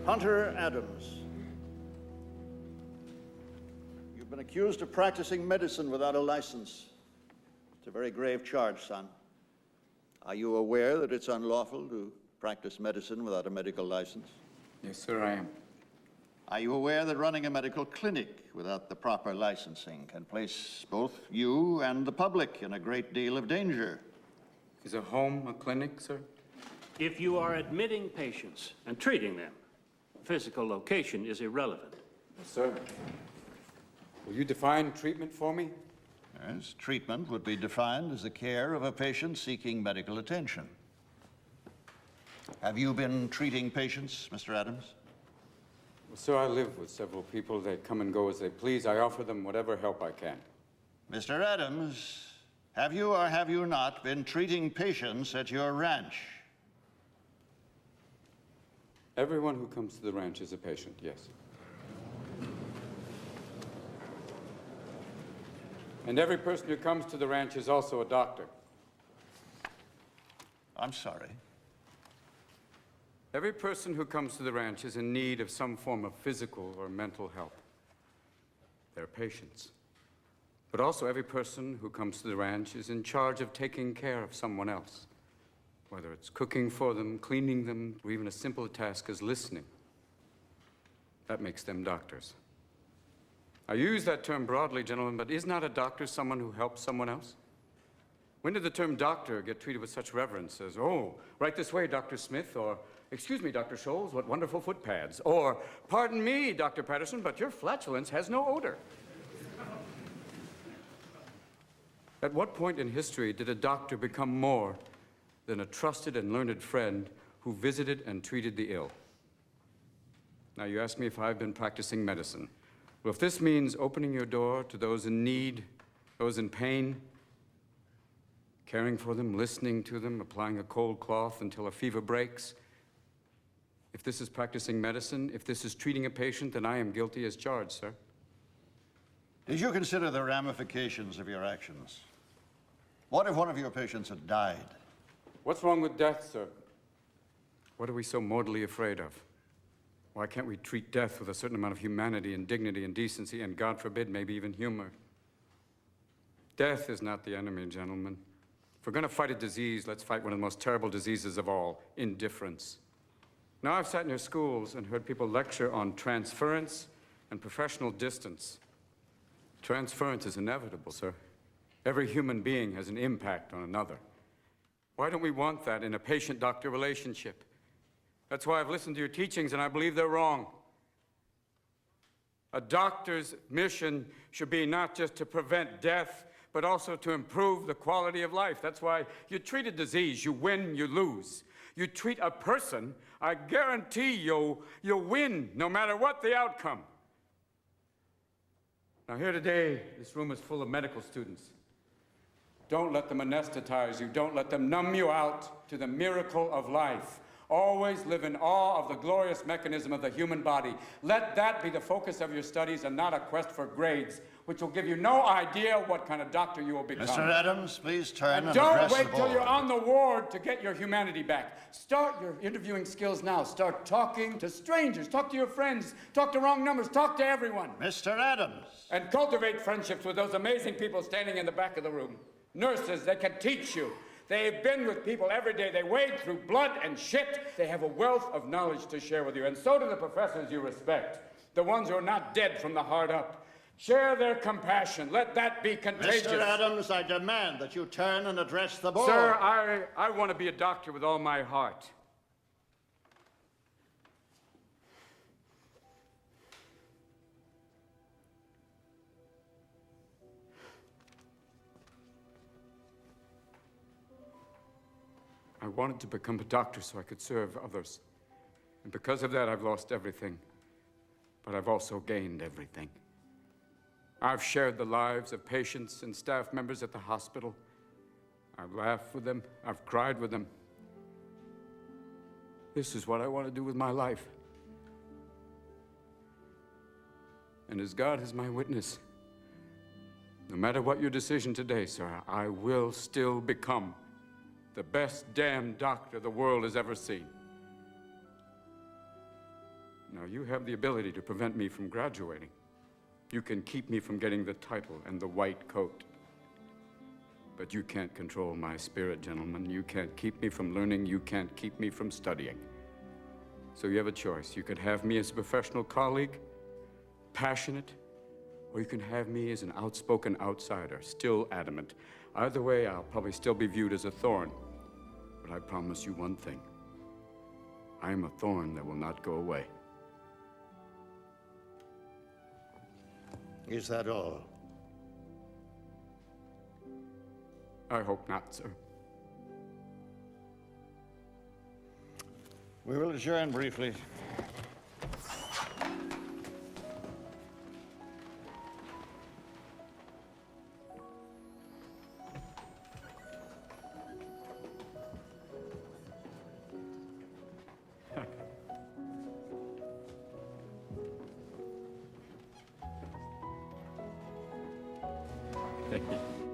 Hunter Adams. You've been accused of practicing medicine without a license. It's a very grave charge, son. Are you aware that it's unlawful to practice medicine without a medical license? Yes, sir, I am. Are you aware that running a medical clinic without the proper licensing can place both you and the public in a great deal of danger? Is a home a clinic, sir? If you are admitting patients and treating them, physical location is irrelevant. Yes, sir. Will you define treatment for me? Yes, treatment would be defined as the care of a patient seeking medical attention. Have you been treating patients, Mr. Adams? Well, sir, I live with several people. They come and go as they please. I offer them whatever help I can. Mr. Adams, have you or have you not been treating patients at your ranch? Everyone who comes to the ranch is a patient, yes. And every person who comes to the ranch is also a doctor. I'm sorry. Every person who comes to the ranch is in need of some form of physical or mental help. They're patients. But also every person who comes to the ranch is in charge of taking care of someone else. Whether it's cooking for them, cleaning them, or even a simple task as listening. That makes them doctors. I use that term broadly, gentlemen, but is not a doctor someone who helps someone else? When did the term doctor get treated with such reverence as, oh, right this way, Dr. Smith, or, excuse me, Dr. Scholes, what wonderful foot pads, or, pardon me, Dr. Patterson, but your flatulence has no odor. At what point in history did a doctor become more than a trusted and learned friend who visited and treated the ill? Now, you ask me if I've been practicing medicine. Well, if this means opening your door to those in need, those in pain, caring for them, listening to them, applying a cold cloth until a fever breaks, if this is practicing medicine, if this is treating a patient, then I am guilty as charged, sir. Did you consider the ramifications of your actions? What if one of your patients had died? What's wrong with death, sir? What are we so mortally afraid of? Why can't we treat death with a certain amount of humanity and dignity and decency and, God forbid, maybe even humor? Death is not the enemy, gentlemen. If we're going to fight a disease, let's fight one of the most terrible diseases of all, indifference. Now, I've sat in your schools and heard people lecture on transference and professional distance. Transference is inevitable, sir. Every human being has an impact on another. Why don't we want that in a patient-doctor relationship? That's why I've listened to your teachings, and I believe they're wrong. A doctor's mission should be not just to prevent death, but also to improve the quality of life. That's why you treat a disease, you win, you lose. You treat a person, I guarantee you'll win, no matter what the outcome. Now here today, this room is full of medical students. Don't let them anesthetize you. Don't let them numb you out to the miracle of life. Always live in awe of the glorious mechanism of the human body. Let that be the focus of your studies and not a quest for grades, which will give you no idea what kind of doctor you will become. Mr. Adams, please turn and don't address the wait till board. you're on the ward to get your humanity back. Start your interviewing skills now. Start talking to strangers. Talk to your friends. Talk to wrong numbers. Talk to everyone. Mr. Adams. And cultivate friendships with those amazing people standing in the back of the room. Nurses, they can teach you. They've been with people every day. They wade through blood and shit. They have a wealth of knowledge to share with you. And so do the professors you respect, the ones who are not dead from the heart up. Share their compassion. Let that be contagious. Mr. Adams, I demand that you turn and address the board. Sir, I want to be a doctor with all my heart. I wanted to become a doctor so I could serve others. And because of that, I've lost everything. But I've also gained everything. I've shared the lives of patients and staff members at the hospital. I've laughed with them. I've cried with them. This is what I want to do with my life. And as God is my witness, no matter what your decision today, sir, I will still become the best damn doctor the world has ever seen. Now, you have the ability to prevent me from graduating. You can keep me from getting the title and the white coat. But you can't control my spirit, gentlemen. You can't keep me from learning. You can't keep me from studying. So you have a choice. You could have me as a professional colleague, passionate, or you can have me as an outspoken outsider, still adamant. Either way, I'll probably still be viewed as a thorn. But I promise you one thing. I am a thorn that will not go away. Is that all? I hope not, sir. We will adjourn briefly. Thank you.